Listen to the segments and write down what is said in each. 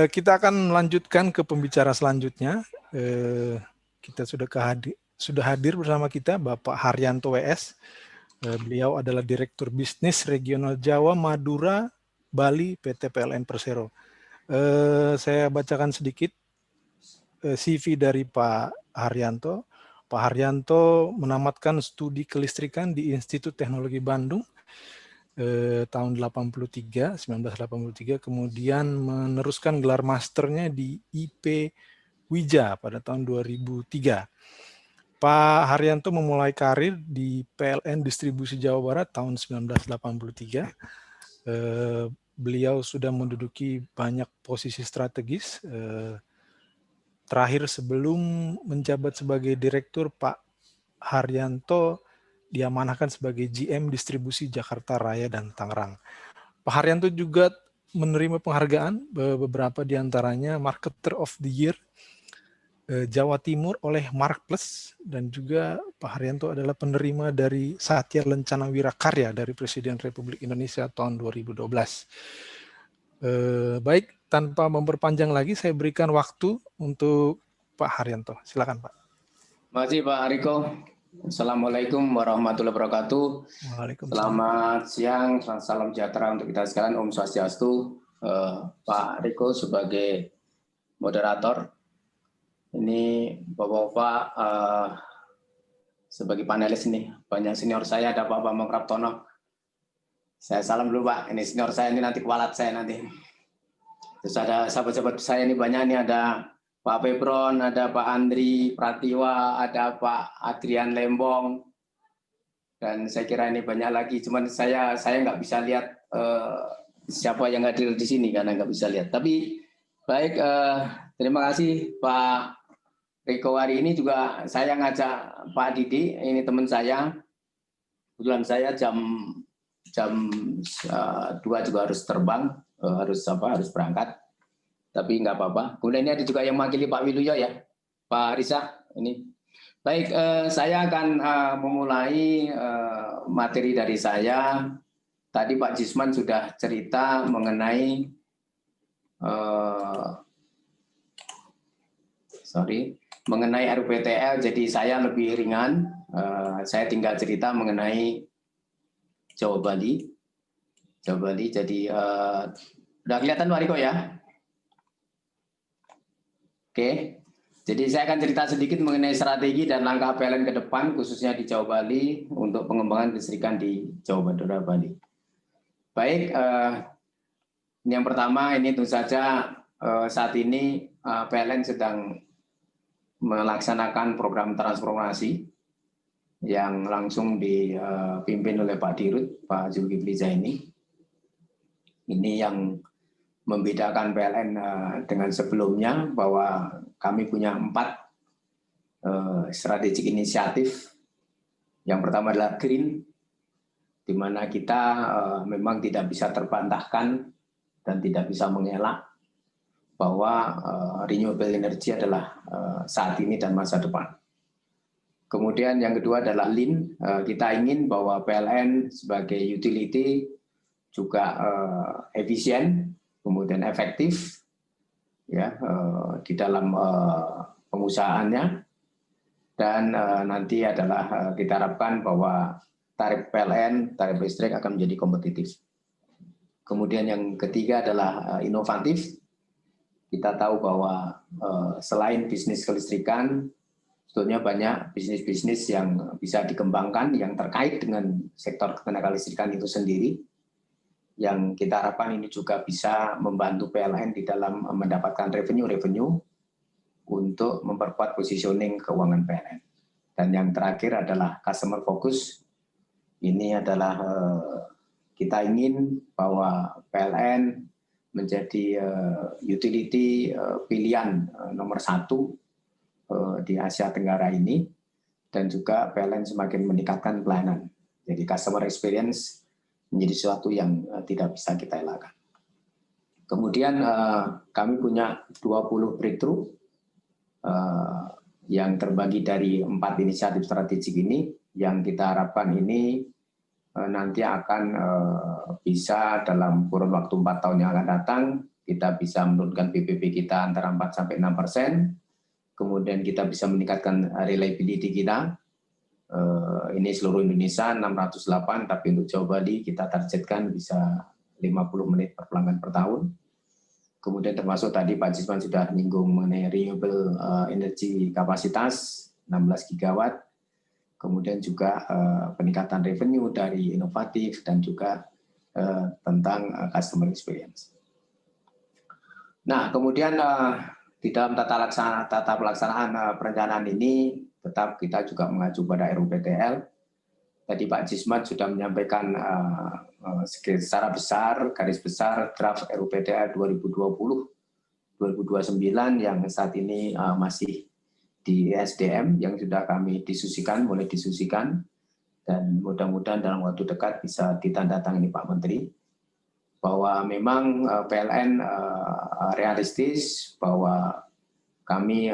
Kita akan melanjutkan ke pembicara selanjutnya. Kita sudah hadir bersama kita Bapak Haryanto WS. Beliau adalah Direktur Bisnis Regional Jawa, Madura, Bali, PT PLN Persero. Saya bacakan sedikit CV dari Pak Haryanto. Pak Haryanto menamatkan studi kelistrikan di Institut Teknologi Bandung tahun 1983, kemudian meneruskan gelar masternya di IP Wija pada tahun 2003. Pak Haryanto memulai karir di PLN Distribusi Jawa Barat tahun 1983. Beliau sudah menduduki banyak posisi strategis. Terakhir sebelum menjabat sebagai direktur, Pak Haryanto diamanahkan sebagai GM Distribusi Jakarta Raya dan Tangerang. Pak Haryanto juga menerima penghargaan, beberapa diantaranya Marketer of the Year Jawa Timur oleh Marketplace, dan juga Pak Haryanto adalah penerima dari Satya Lencana Wirakarya dari Presiden Republik Indonesia tahun 2012. Baik, tanpa memperpanjang lagi, saya berikan waktu untuk Pak Haryanto. Silakan, Pak. Terima kasih Pak Riko. Assalamualaikum warahmatullahi wabarakatuh. Selamat siang, salam sejahtera untuk kita sekalian. Om Swastiastu. Pak Riko sebagai moderator. Ini Bapak-Bapak sebagai panelis ini. Banyak senior saya, ada Pak Bambang Kraptono. Saya salam dulu Pak, ini senior saya, ini nanti kualat saya nanti. Terus ada sahabat-sahabat saya ini banyak, ini ada Pak Pebron, ada Pak Andri Pratiwa, ada Pak Adrian Lembong, dan saya kira ini banyak lagi. Cuman saya nggak bisa lihat siapa yang hadir di sini karena nggak bisa lihat. Tapi baik, terima kasih Pak Riko. Hari ini juga saya ngajak Pak Didi, ini teman saya. Kebetulan saya jam 2 juga harus terbang, harus berangkat. Tapi nggak apa-apa. Kemudian ini ada juga yang mewakili Pak Wiluyo ya, Pak Risa. Ini baik, saya akan memulai materi dari saya. Tadi Pak Jisman sudah cerita mengenai mengenai RUPTL, jadi saya lebih ringan. Saya tinggal cerita mengenai Jawa Bali. Jadi udah kelihatan Pak Riko ya? Oke, jadi saya akan cerita sedikit mengenai strategi dan langkah PLN ke depan, khususnya di Jawa Bali, untuk pengembangan kelistrikan di Jawa Madura, Bali. Baik, ini yang pertama, ini tentu saja saat ini PLN sedang melaksanakan program transformasi yang langsung dipimpin oleh Pak Dirut, Pak Zulkifli Zaini. Ini yang membedakan PLN dengan sebelumnya, bahwa kami punya 4 strategik inisiatif. Yang pertama adalah green, di mana kita memang tidak bisa terbantahkan dan tidak bisa mengelak bahwa renewable energy adalah saat ini dan masa depan. Kemudian yang kedua adalah lean. Kita ingin bahwa PLN sebagai utility juga efisien, kemudian efektif ya di dalam pengusahaannya, dan nanti adalah kita harapkan bahwa tarif PLN, tarif listrik akan menjadi kompetitif. Kemudian yang ketiga adalah inovatif. Kita tahu bahwa selain bisnis kelistrikan, sebetulnya banyak bisnis-bisnis yang bisa dikembangkan yang terkait dengan sektor ketenaga listrikan itu sendiri, yang kita harapkan ini juga bisa membantu PLN di dalam mendapatkan revenue untuk memperkuat positioning keuangan PLN. Dan yang terakhir adalah customer focus. Ini adalah kita ingin bahwa PLN menjadi utility pilihan nomor 1 di Asia Tenggara ini, dan juga PLN semakin meningkatkan pelayanan. Jadi customer experience menjadi sesuatu yang tidak bisa kita elakkan. Kemudian kami punya 20 breakthrough yang terbagi dari 4 inisiatif strategik ini, yang kita harapkan ini nanti akan bisa dalam kurun waktu 4 tahun yang akan datang kita bisa menurunkan BBB kita antara 4-6%, kemudian kita bisa meningkatkan reliability kita. Ini seluruh Indonesia 608, tapi untuk Jawa Bali kita targetkan bisa 50 menit per pelanggan per tahun. Kemudian termasuk tadi Pak Jisman sudah menyinggung mengenai renewable energy kapasitas 16 gigawatt, kemudian juga peningkatan revenue dari inovatif dan juga tentang customer experience. Nah, kemudian di dalam tata pelaksanaan perencanaan ini tetap kita juga mengacu pada RUPTL. Tadi Pak Jisman sudah menyampaikan secara besar, garis besar draft RUPTL 2020-2029 yang saat ini masih di SDM yang sudah kami mulai disusikan, dan mudah-mudahan dalam waktu dekat bisa ditandatangani Pak Menteri, bahwa memang PLN realistis bahwa kami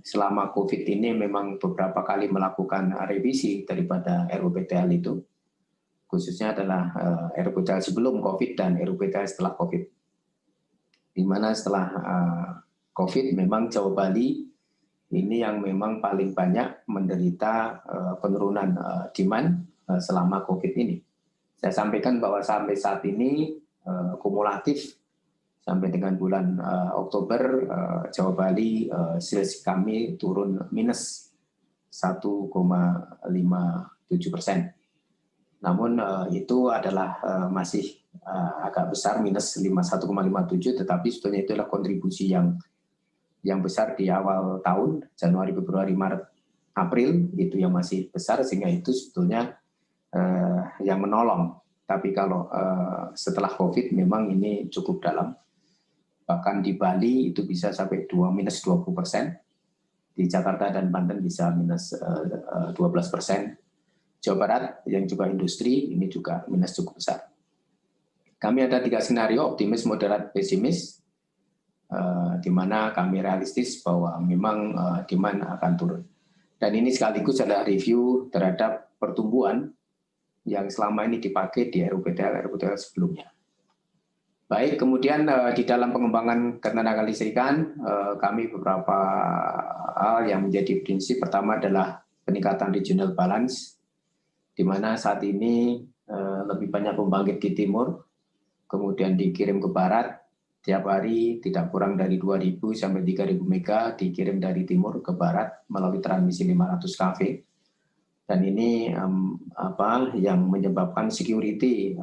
selama COVID ini memang beberapa kali melakukan revisi daripada RUPTL itu, khususnya adalah RUPTL sebelum COVID dan RUPTL setelah COVID. Di mana setelah COVID memang Jawa Bali ini yang memang paling banyak menderita penurunan demand selama COVID ini. Saya sampaikan bahwa sampai saat ini kumulatif sampai dengan bulan Oktober, Jawa Bali sales kami turun minus 1,57%. Namun itu adalah masih agak besar, minus 1,57, tetapi sebetulnya itu adalah kontribusi yang besar di awal tahun, Januari, Februari, Maret, April, itu yang masih besar, sehingga itu sebetulnya yang menolong. Tapi kalau setelah COVID memang ini cukup dalam. Bahkan di Bali itu bisa sampai minus 20%, di Jakarta dan Banten bisa minus 12%. Jawa Barat yang juga industri ini juga minus cukup besar. Kami ada 3 skenario, optimis, moderat, pesimis, di mana kami realistis bahwa memang demand akan turun. Dan ini sekaligus adalah review terhadap pertumbuhan yang selama ini dipakai di RUPTL sebelumnya. Baik, kemudian di dalam pengembangan ketenagaan listrikan, kami beberapa hal yang menjadi prinsip. Pertama adalah peningkatan regional balance, di mana saat ini lebih banyak pembangkit di timur, kemudian dikirim ke barat, tiap hari tidak kurang dari 2.000 sampai 3.000 mega dikirim dari timur ke barat melalui transmisi 500 kV. Dan ini yang menyebabkan security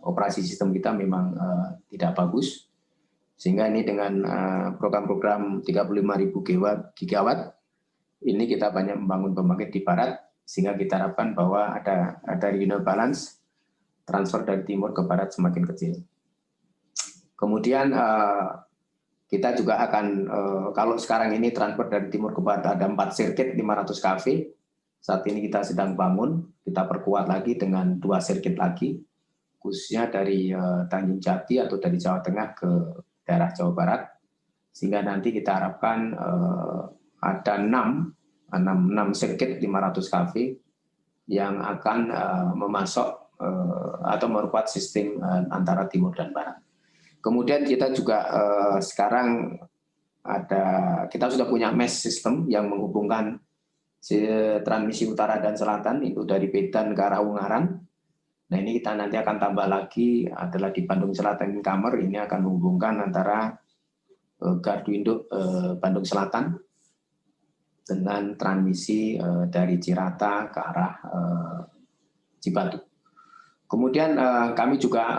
operasi sistem kita memang tidak bagus, sehingga ini dengan program-program 35.000 gigawatt ini kita banyak membangun pembangkit di barat, sehingga kita harapkan bahwa ada regional balance, transfer dari timur ke barat semakin kecil. Kemudian kita juga akan kalau sekarang ini transfer dari timur ke barat ada 4 sirkuit 500 kV. Saat ini kita sedang bangun, kita perkuat lagi dengan 2 sirkuit lagi, khususnya dari Tanjung Jati atau dari Jawa Tengah ke daerah Jawa Barat, sehingga nanti kita harapkan ada 6 sirkuit 500 kV yang akan memasok atau merupakan sistem antara timur dan barat. Kemudian kita juga sekarang kita sudah punya mesh system yang menghubungkan transmisi utara dan selatan itu dari Medan ke arah Ungaran. Nah ini kita nanti akan tambah lagi adalah di Bandung Selatan Kamer, ini akan menghubungkan antara gardu induk Bandung Selatan dengan transmisi dari Cirata ke arah Cibatu. Kemudian kami juga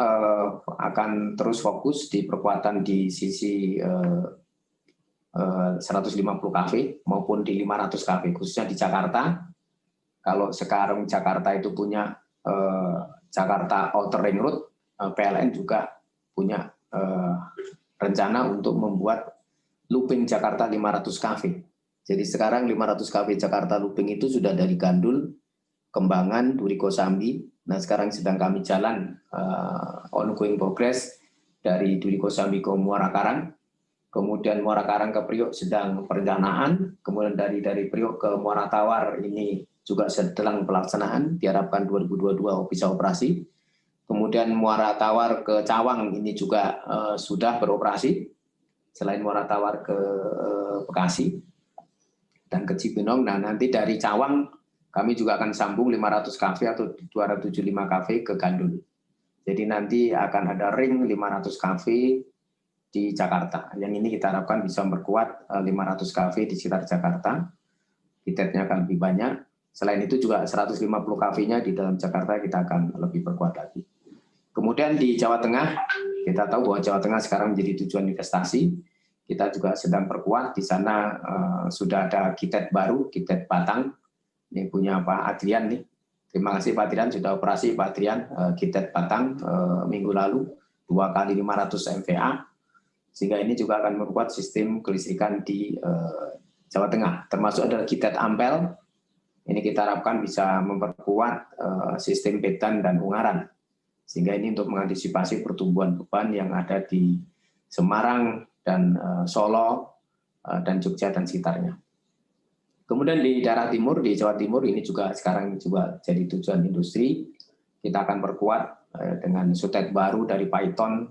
akan terus fokus di perkuatan di sisi 150 kV maupun di 500 kV, khususnya di Jakarta. Kalau sekarang Jakarta itu punya Jakarta Outer Ring Road, PLN juga punya rencana untuk membuat looping Jakarta 500 kV. Jadi sekarang 500 kV Jakarta looping itu sudah dari Gandul, Kembangan, Duri Kosambi. Nah sekarang sedang kami jalan ongoing progress dari Duri Kosambi ke Muara Karang. Kemudian Muara Karang ke Priok sedang perencanaan, kemudian dari Priok ke Muara Tawar ini juga sedang pelaksanaan, diharapkan 2022 bisa operasi. Kemudian Muara Tawar ke Cawang ini juga sudah beroperasi, selain Muara Tawar ke Bekasi dan ke Cibinong. Nah, nanti dari Cawang kami juga akan sambung 500 kafe atau 275 kafe ke Gandul. Jadi nanti akan ada ring 500 kafe di Jakarta. Yang ini kita harapkan bisa memperkuat 500 kafe di sekitar Jakarta. Tiketnya akan lebih banyak. Selain itu juga 150 kafenya di dalam Jakarta kita akan lebih perkuat lagi. Kemudian di Jawa Tengah, kita tahu bahwa Jawa Tengah sekarang menjadi tujuan investasi. Kita juga sedang perkuat. Di sana sudah ada KITED baru, KITED Batang. Ini punya Pak Adrian nih. Terima kasih Pak Adrian, sudah operasi Pak Adrian. KITED Batang minggu lalu, 2 kali 500 MVA. Sehingga ini juga akan memperkuat sistem kelistrikan di Jawa Tengah. Termasuk ada KITED Ampel. Ini kita harapkan bisa memperkuat sistem Betan dan Ungaran. Sehingga ini untuk mengantisipasi pertumbuhan beban yang ada di Semarang dan Solo dan Jogja dan sekitarnya. Kemudian di daerah timur, di Jawa Timur ini juga sekarang juga jadi tujuan industri. Kita akan perkuat dengan sutet baru dari Python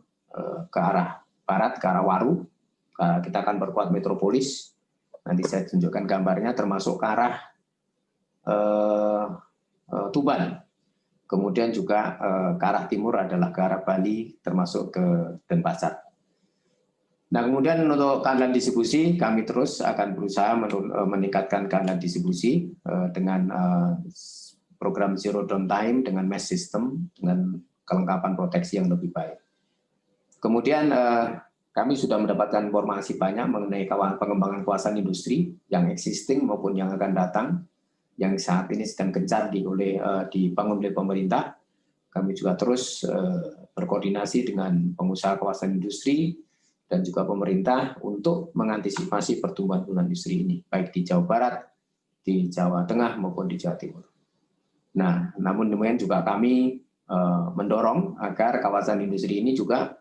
ke arah barat, ke arah Waru. Kita akan perkuat Metropolis. Nanti saya tunjukkan gambarnya termasuk ke arah Tuban. Kemudian juga ke arah timur adalah ke arah Bali, termasuk ke Denpasar. Nah, kemudian untuk keandalan distribusi, kami terus akan berusaha meningkatkan keandalan distribusi dengan program Zero Downtime, dengan mesh system, dengan kelengkapan proteksi yang lebih baik. Kemudian kami sudah mendapatkan informasi banyak mengenai pengembangan kawasan industri yang existing maupun yang akan datang, yang saat ini sedang gencar dibangun oleh pemerintah. Kami juga terus berkoordinasi dengan pengusaha kawasan industri dan juga pemerintah untuk mengantisipasi pertumbuhan industri ini, baik di Jawa Barat, di Jawa Tengah maupun di Jawa Timur. Nah, namun demikian juga kami mendorong agar kawasan industri ini juga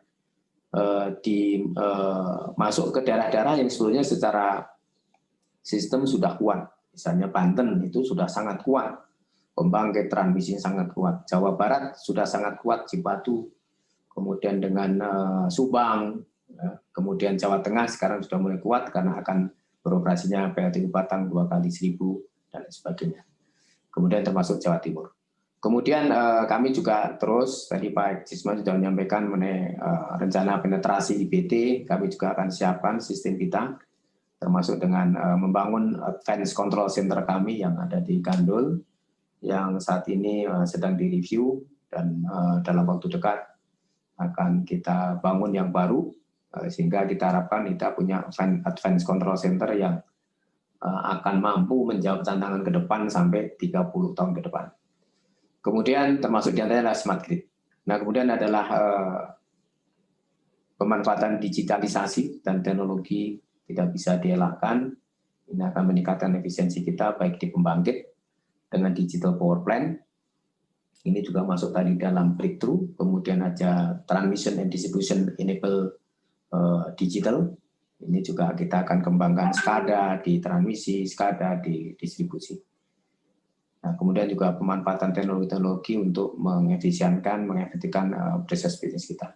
masuk ke daerah-daerah yang sebetulnya secara sistem sudah kuat. Misalnya Banten itu sudah sangat kuat, pembangkit transmisi sangat kuat. Jawa Barat sudah sangat kuat, Cibatu, kemudian dengan Subang, kemudian Jawa Tengah sekarang sudah mulai kuat karena akan beroperasinya PLTU Batang 2 kali 1000 dan sebagainya. Kemudian termasuk Jawa Timur. Kemudian kami juga terus, tadi Pak Jisman sudah menyampaikan mengenai rencana penetrasi IBT, kami juga akan siapkan sistem kita, termasuk dengan membangun Advanced Control Center kami yang ada di Gandul, yang saat ini sedang direview dan dalam waktu dekat akan kita bangun yang baru, sehingga kita harapkan kita punya Advanced Control Center yang akan mampu menjawab tantangan ke depan sampai 30 tahun ke depan. Kemudian termasuk di antaranya adalah Smart Grid. Nah, kemudian adalah pemanfaatan digitalisasi dan teknologi tidak bisa dielakkan. Ini akan meningkatkan efisiensi kita baik di pembangkit dengan digital power plant. Ini juga masuk tadi dalam breakthrough. Kemudian ada transmission and distribution enable digital. Ini juga kita akan kembangkan SCADA di transmisi, SCADA di distribusi. Nah, kemudian juga pemanfaatan teknologi-teknologi untuk mengefisienkan, mengefektifkan proses bisnis kita.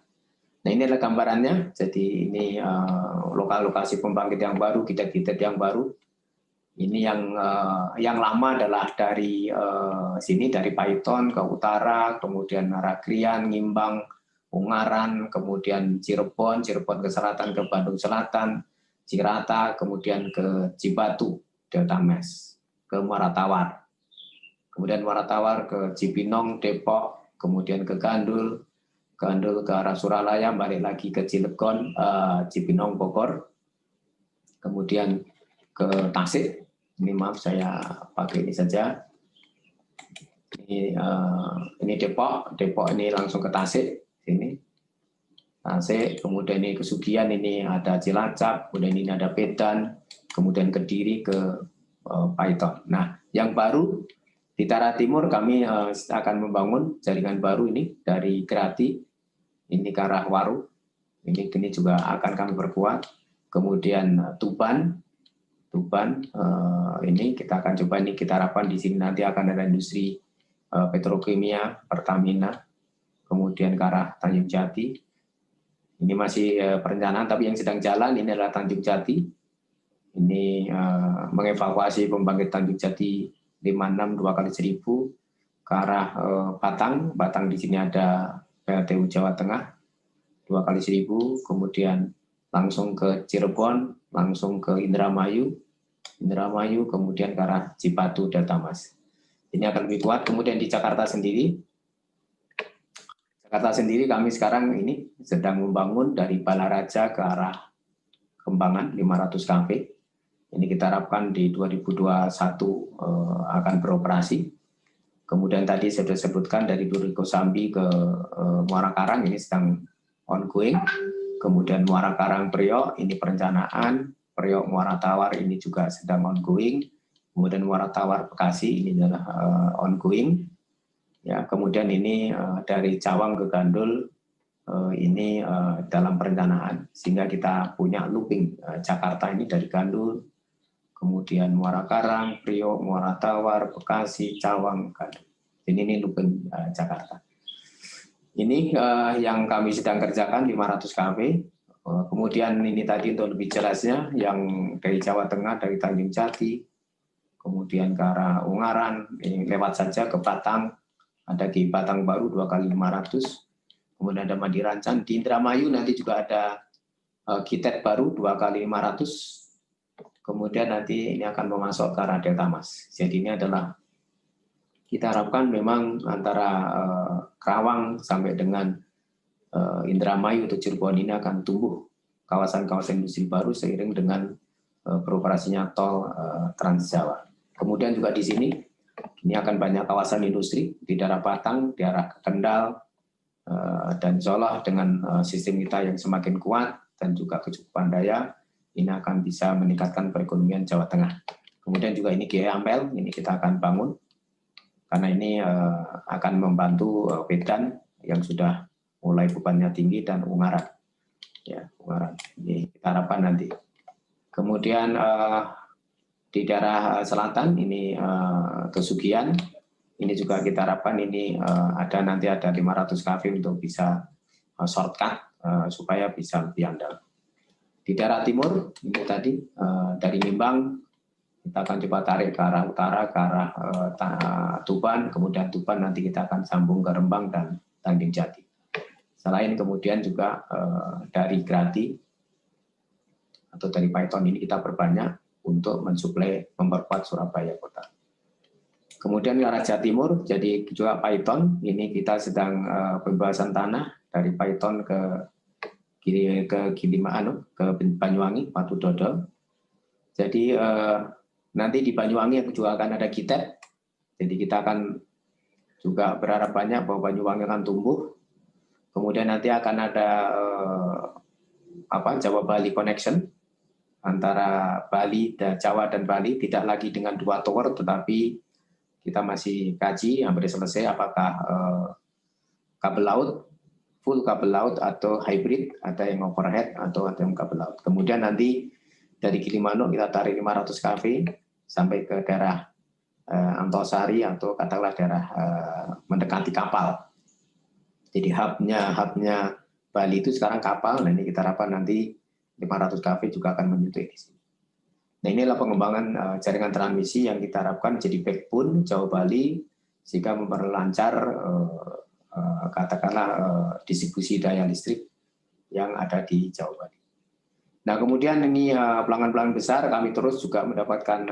Nah, ini adalah gambarannya. Jadi ini lokasi pembangkit yang baru, KITED yang baru. Ini yang lama adalah dari sini, dari Python ke utara, kemudian Ragrian, Ngimbang, Ungaran, kemudian Cirebon ke selatan, ke Bandung Selatan, Cirata, kemudian ke Cibatu, Delta Mes, ke Muara Tawar. Kemudian Muara Tawar ke Cibinong, Depok, kemudian ke Gandul ke arah Suralaya, balik lagi ke Cilegon, Cibinong, Bogor, kemudian ke Tasik. Ini maaf saya pakai ini saja. Ini Depok ini langsung ke Tasik, sini. Tasik, kemudian ini ke Sugian, ini ada Cilacap, kemudian ini ada Medan, kemudian Kediri ke Python. Nah, yang baru di Tara Timur kami akan membangun jaringan baru ini dari Grati, ini ke arah Waru, ini juga akan kami perkuat. Kemudian Tuban, ini kita akan coba, ini kita harapkan di sini nanti akan ada industri petrokimia, Pertamina, kemudian ke arah Tanjung Jati. Ini masih perencanaan, tapi yang sedang jalan ini adalah Tanjung Jati. Ini mengevakuasi pembangkit Tanjung Jati 56 2 kali 1000 ke arah Batang. Batang di sini ada PLTU Jawa Tengah 2 kali 1000, kemudian langsung ke Cirebon, langsung ke Indramayu, kemudian ke arah Cipatu, Delta Mas. Ini akan lebih kuat. Kemudian di Jakarta sendiri kami sekarang ini sedang membangun dari Balaraja ke arah Kembangan 500 kV. Ini kita harapkan di 2021 akan beroperasi. Kemudian tadi saya sudah sebutkan dari Duri Kosambi ke Muara Karang ini sedang ongoing. Kemudian Muara Karang Priok ini perencanaan, Priok Muara Tawar ini juga sedang ongoing. Kemudian Muara Tawar Bekasi ini adalah ongoing. Ya, kemudian ini dari Cawang ke Gandul ini dalam perencanaan, sehingga kita punya looping Jakarta ini dari Gandul, kemudian Muara Karang, Priok, Muara Tawar, Bekasi, Cawang, Gandul. Ini looping Jakarta. Ini yang kami sedang kerjakan 500 kV. Kemudian ini tadi untuk lebih jelasnya yang dari Jawa Tengah, dari Tanjung Jati, kemudian ke arah Ungaran, ini lewat saja ke Batang, ada di Batang Baru 2 kali 500, kemudian ada Madirancan, di Indramayu nanti juga ada Kitet baru 2 kali 500, kemudian nanti ini akan memasok ke arah Delta Mas. Jadi ini adalah kita harapkan memang antara Kerawang sampai dengan Indramayu atau Cirebon ini akan tumbuh kawasan-kawasan industri baru seiring dengan beroperasinya tol Trans Jawa. Kemudian juga di sini ini akan banyak kawasan industri di daerah Batang, di arah Kendal, dan insya Allah dengan sistem kita yang semakin kuat dan juga kecukupan daya, ini akan bisa meningkatkan perekonomian Jawa Tengah. Kemudian juga ini GE Ampel, ini kita akan bangun, karena ini akan membantu Medan yang sudah mulai bebannya tinggi dan Ungaran. Ya, Ungaran. Ini kita harapkan nanti. Kemudian di daerah selatan ini Kesugian, ini juga kita harapkan ini nanti ada 500 kV untuk bisa shortcut supaya bisa lebih andal. Di daerah timur ini tadi dari Nimbang kita akan coba tarik ke arah utara, ke arah Tuban, kemudian Tuban nanti kita akan sambung ke Rembang dan Tanjung Jati. Selain kemudian juga dari Grati atau dari Python ini kita perbanyak untuk mensuplai, memperkuat Surabaya kota. Kemudian ke arah Jawa Timur, jadi juga Python, ini kita sedang pembahasan tanah dari Python ke Banyuwangi, Watu Dodo. Jadi nanti di Banyuwangi juga akan ada Kitet, jadi kita akan juga berharap banyak bahwa Banyuwangi akan tumbuh. Kemudian nanti akan ada Jawa Bali Connection antara Bali dan Jawa dan Bali, tidak lagi dengan 2 tower, tetapi kita masih kaji hampir selesai apakah kabel laut, full kabel laut atau hybrid, ada yang overhead atau ada yang kabel laut. Kemudian nanti dari Gilimanuk kita tarik 500 kV sampai ke daerah Antosari atau katakanlah daerah mendekati kapal. Jadi hubnya Bali itu sekarang kapal, nah ini kita harapkan nanti 500 kV juga akan menyentuh di sini. Nah inilah pengembangan jaringan transmisi yang kita harapkan jadi backbone Jawa Bali sehingga memperlancar katakanlah distribusi daya listrik yang ada di Jawa Bali. Nah kemudian ini pelanggan-pelanggan besar kami terus juga mendapatkan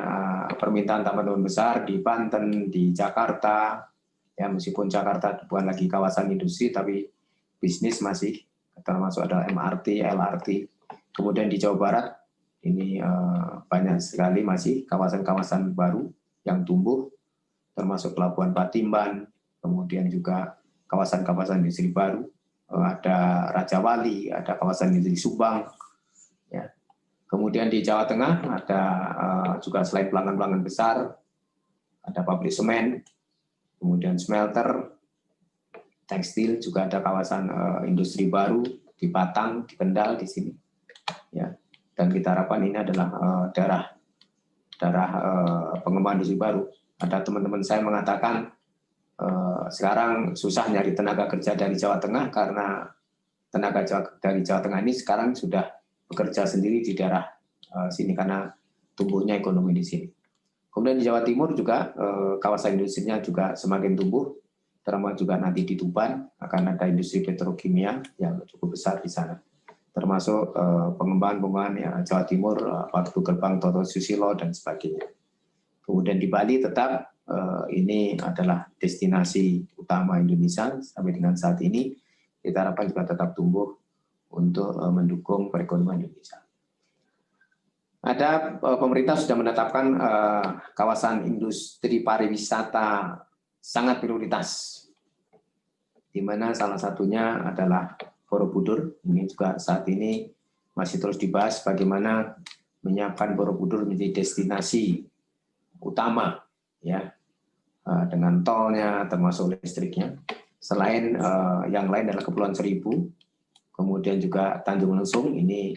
permintaan teman-teman besar di Banten, di Jakarta, ya meskipun Jakarta bukan lagi kawasan industri tapi bisnis masih termasuk ada MRT, LRT. Kemudian di Jawa Barat ini banyak sekali masih kawasan-kawasan baru yang tumbuh, termasuk Pelabuhan Patimban, kemudian juga kawasan-kawasan industri baru, ada Raja Wali, ada kawasan industri Subang. Ya. Kemudian di Jawa Tengah ada juga selain pelanggan-pelanggan besar, ada pabrik semen, kemudian smelter, tekstil, juga ada kawasan industri baru di Batang, di Kendal, di sini. Ya. Dan kita harapkan ini adalah daerah pengembangan industri baru. Ada teman-teman saya mengatakan sekarang susah nyari tenaga kerja dari Jawa Tengah karena tenaga dari Jawa Tengah ini sekarang sudah bekerja sendiri di daerah sini karena tumbuhnya ekonomi di sini. Kemudian di Jawa Timur juga kawasan industrinya juga semakin tumbuh, termasuk juga nanti di Tuban akan ada industri petrokimia yang cukup besar di sana. Termasuk pengembangan ya, Jawa Timur, Waktu Gerbang Toto Susilo dan sebagainya. Kemudian di Bali tetap ini adalah destinasi utama Indonesia sampai dengan saat ini. Kita harapkan juga tetap tumbuh untuk mendukung perekonomian Indonesia. Ada pemerintah sudah menetapkan kawasan industri pariwisata sangat prioritas, di mana salah satunya adalah Borobudur. Ini juga saat ini masih terus dibahas bagaimana menyiapkan Borobudur menjadi destinasi utama, ya, dengan tolnya termasuk listriknya. Selain yang lain adalah Kepulauan Seribu, kemudian juga Tanjung Lesung. Ini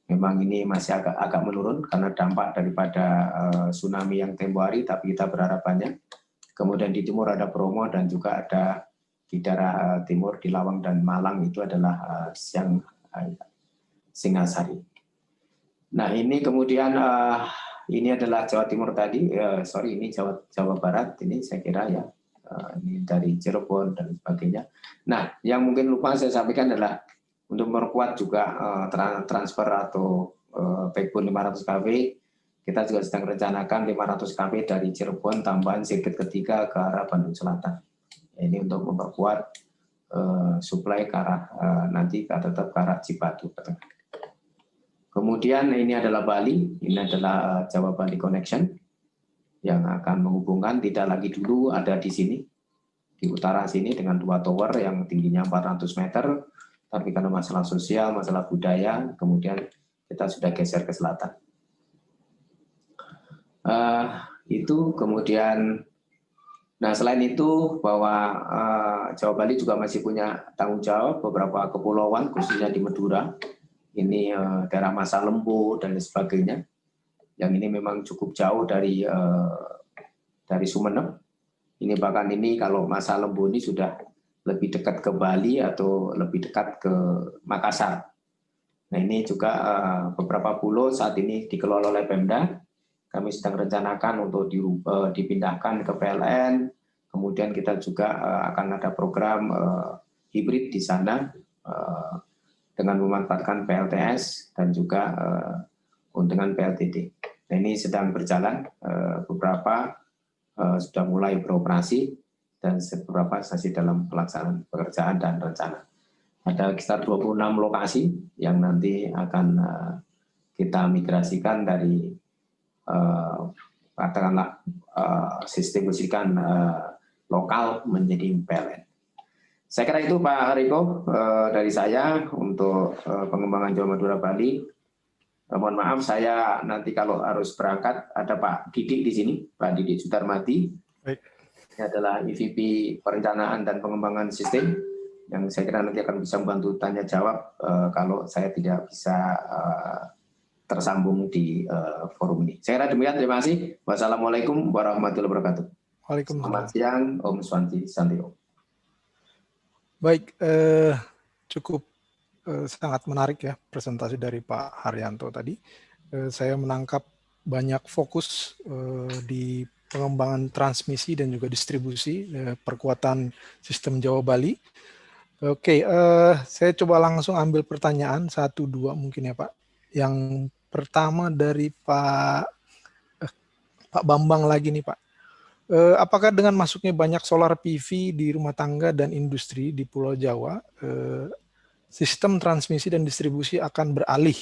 memang ini masih agak menurun karena dampak daripada tsunami yang tempoh hari, tapi kita berharap banyak. Kemudian di timur ada Bromo dan juga ada di daerah timur di Lawang dan Malang itu adalah Singasari. Nah ini kemudian ini adalah Jawa Timur tadi, ini Jawa Barat ini saya kira ya. Ini dari Cirebon dan sebagainya. Nah, yang mungkin lupa saya sampaikan adalah untuk memperkuat juga transfer atau backbone 500 kV, kita juga sedang rencanakan 500 kV dari Cirebon tambahan sirkuit ketiga ke arah Bandung Selatan. Ini untuk memperkuat suplai ke arah nanti tetap ke arah Cibatu. Kemudian ini adalah Bali, ini adalah Jawa Bali Connection yang akan menghubungkan, tidak lagi dulu ada di sini, di utara sini dengan 2 tower yang tingginya 400 meter, tapi karena masalah sosial, masalah budaya, kemudian kita sudah geser ke selatan. Itu kemudian, nah selain itu bahwa Jawa Bali juga masih punya tanggung jawab beberapa kepulauan, khususnya di Madura, ini daerah Masa Lembu dan sebagainya, yang ini memang cukup jauh dari Sumeneb. Ini bahkan ini kalau Masa Lembu ini sudah lebih dekat ke Bali atau lebih dekat ke Makassar. Nah ini juga beberapa pulau saat ini dikelola oleh Pemda. Kami sedang rencanakan untuk dipindahkan ke PLN. Kemudian kita juga akan ada program hibrid di sana dengan memanfaatkan PLTS dan juga dengan PLTD. Nah, ini sedang berjalan, beberapa sudah mulai beroperasi dan beberapa masih dalam pelaksanaan pekerjaan dan rencana. Ada sekitar 26 lokasi yang nanti akan kita migrasikan dari katakanlah sistem listrikan lokal menjadi PLN. Saya kira itu Pak Riko dari saya untuk pengembangan Jawa Madura Bali. Mohon maaf saya nanti kalau harus berangkat ada Pak Didik di sini, Pak Didik Sutarmadi. Baik. Ini adalah EVP Perencanaan dan Pengembangan Sistem yang saya kira nanti akan bisa membantu tanya jawab kalau saya tidak bisa tersambung di forum ini. Saya kira demikian, terima kasih. Wassalamualaikum warahmatullahi wabarakatuh. Waalaikumsalam. Selamat siang, Om Swanti Santio. Baik, cukup sangat menarik ya presentasi dari Pak Haryanto tadi. Saya menangkap banyak fokus di pengembangan transmisi dan juga distribusi, perkuatan sistem Jawa Bali. Oke, saya coba langsung ambil pertanyaan 1-2 mungkin ya Pak. Yang pertama dari Pak Bambang lagi nih Pak. Apakah dengan masuknya banyak solar PV di rumah tangga dan industri di Pulau Jawa, sistem transmisi dan distribusi akan beralih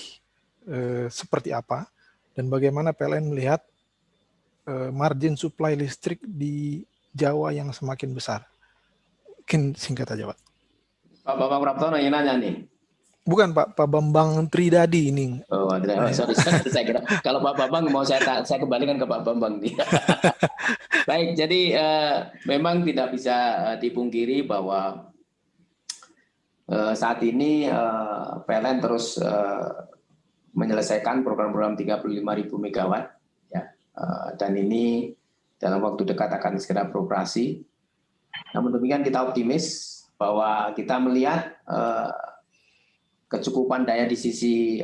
seperti apa? Dan bagaimana PLN melihat margin supply listrik di Jawa yang semakin besar? Mungkin singkat aja Pak. Pak Bambang Prapto nanya nih. Bukan Pak Bambang Tridadi ini. Oh, sorry, saya kira kalau Pak Bambang mau saya kembalikan ke Pak Bambang nih. Baik, jadi memang tidak bisa dipungkiri bahwa saat ini PLN terus menyelesaikan program-program 35.000 megawatt, ya, dan ini dalam waktu dekat akan segera beroperasi. Namun demikian kita optimis bahwa kita melihat kecukupan daya di sisi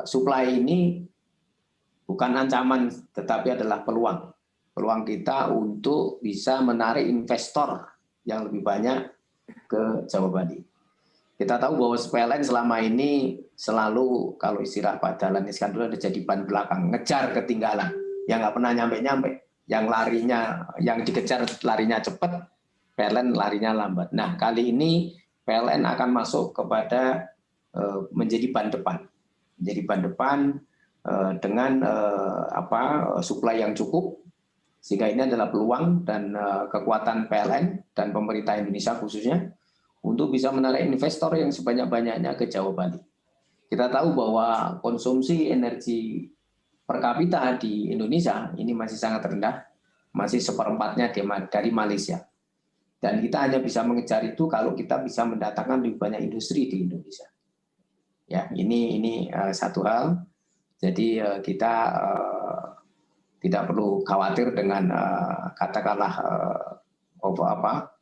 supply ini bukan ancaman, tetapi adalah peluang. Peluang kita untuk bisa menarik investor yang lebih banyak ke Jawa Bali. Kita tahu bahwa PLN selama ini selalu, kalau istilah Pak Dahlan Iskan dulu, ada jadi ban belakang, ngejar ketinggalan, yang nggak pernah nyampe-nyampe, yang larinya, yang dikejar larinya cepat, PLN larinya lambat. Nah, kali ini PLN akan masuk kepada menjadi ban depan, dengan supply yang cukup, sehingga ini adalah peluang dan kekuatan PLN dan pemerintah Indonesia khususnya untuk bisa menarik investor yang sebanyak-banyaknya ke Jawa Bali. Kita tahu bahwa konsumsi energi per kapita di Indonesia ini masih sangat rendah, masih seperempatnya dari Malaysia. Dan kita hanya bisa mengejar itu kalau kita bisa mendatangkan lebih banyak industri di Indonesia. Ya, ini satu hal. Jadi kita tidak perlu khawatir dengan katakanlah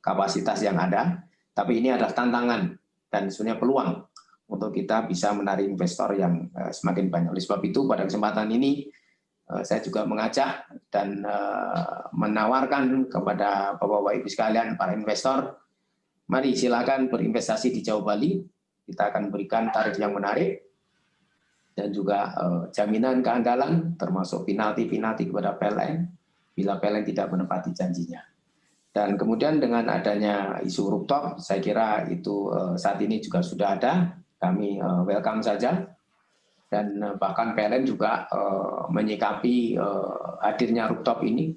kapasitas yang ada, tapi ini adalah tantangan dan sebenarnya peluang untuk kita bisa menarik investor yang semakin banyak. Oleh sebab itu pada kesempatan ini saya juga mengajak dan menawarkan kepada Bapak-Bapak Ibu sekalian, para investor, mari silakan berinvestasi di Jawa Bali. Kita akan berikan tarif yang menarik dan juga jaminan keandalan, termasuk penalti kepada PLN bila PLN tidak menepati janjinya. Dan kemudian dengan adanya isu rooftop, saya kira itu saat ini juga sudah ada, kami welcome saja. Dan bahkan PLN juga menyikapi hadirnya rooftop ini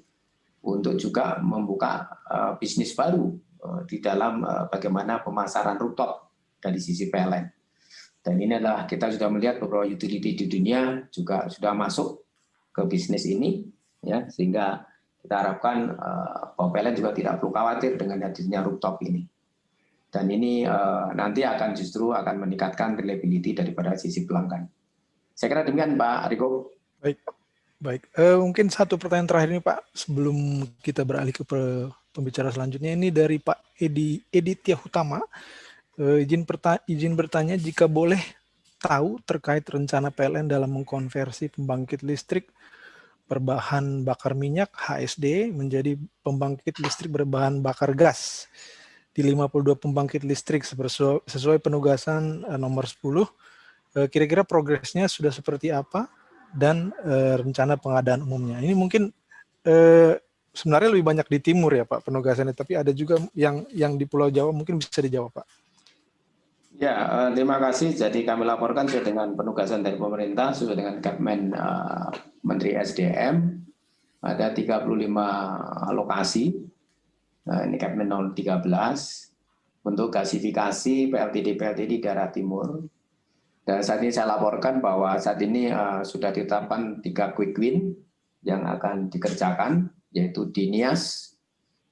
untuk juga membuka bisnis baru di dalam bagaimana pemasaran rooftop dari sisi PLN. Dan ini adalah kita sudah melihat beberapa utility di dunia juga sudah masuk ke bisnis ini, ya, sehingga kita harapkan bahwa PLN juga tidak perlu khawatir dengan hadirnya rooftop ini. Dan ini nanti akan justru akan meningkatkan reliability daripada sisi pelanggan. Saya kira demikian Pak Riko. Baik. Mungkin satu pertanyaan terakhir ini Pak, sebelum kita beralih ke pembicara selanjutnya, ini dari Pak Edi Tiahutama. Izin bertanya jika boleh tahu terkait rencana PLN dalam mengkonversi pembangkit listrik berbahan bakar minyak HSD menjadi pembangkit listrik berbahan bakar gas di 52 pembangkit listrik sesuai penugasan nomor 10. Kira-kira progresnya sudah seperti apa dan rencana pengadaan umumnya. Ini mungkin sebenarnya lebih banyak di timur ya Pak penugasannya, tapi ada juga yang di Pulau Jawa, mungkin bisa dijawab Pak. Ya, terima kasih. Jadi kami laporkan sesuai dengan penugasan dari pemerintah, sesuai dengan Kepmen Menteri SDM, ada 35 lokasi. Nah, ini Kepmen 013 untuk gasifikasi PLTD di daerah timur. Dan saat ini saya laporkan bahwa saat ini sudah ditetapkan 3 quick win yang akan dikerjakan, yaitu di Nias,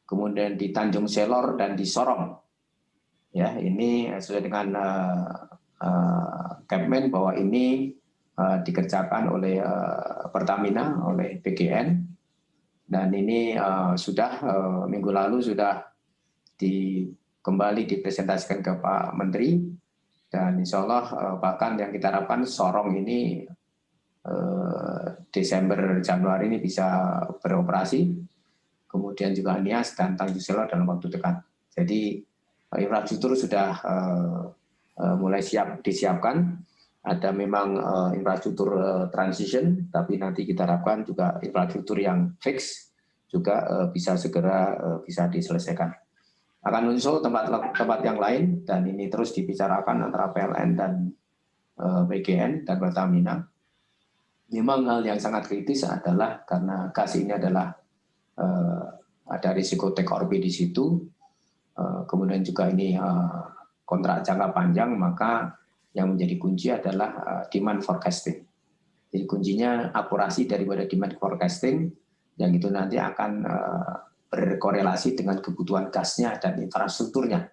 kemudian di Tanjung Selor, dan di Sorong. Ya, ini sesuai dengan Kepmen bahwa ini dikerjakan oleh Pertamina, oleh PGN, dan ini sudah minggu lalu sudah kembali dipresentasikan ke Pak Menteri, dan insya Allah bahkan yang kita harapkan Sorong ini Desember Januari ini bisa beroperasi, kemudian juga Nias dan Tanjung Selor dalam waktu dekat. Jadi infrastruktur sudah mulai disiapkan. Ada memang infrastruktur transition, tapi nanti kita harapkan juga infrastruktur yang fix juga bisa segera bisa diselesaikan. Akan muncul tempat yang lain, dan ini terus dibicarakan antara PLN dan PGN dan Pertamina. Memang hal yang sangat kritis adalah karena gas ini adalah ada risiko take or pay di situ. Kemudian juga ini kontrak jangka panjang, maka yang menjadi kunci adalah demand forecasting. Jadi kuncinya akurasi daripada demand forecasting, yang itu nanti akan berkorelasi dengan kebutuhan gasnya dan infrastrukturnya.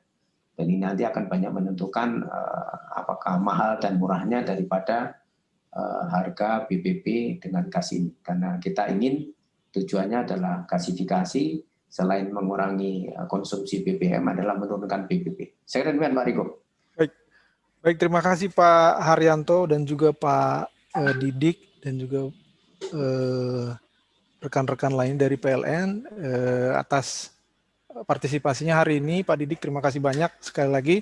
Dan ini nanti akan banyak menentukan apakah mahal dan murahnya daripada harga BBB dengan gas ini. Karena kita ingin tujuannya adalah gasifikasi, selain mengurangi konsumsi BBM adalah menurunkan PBB. Saya kira demikian Pak Riko. Baik, terima kasih Pak Haryanto dan juga Pak Didik dan juga rekan-rekan lain dari PLN atas partisipasinya hari ini. Pak Didik, terima kasih banyak sekali lagi.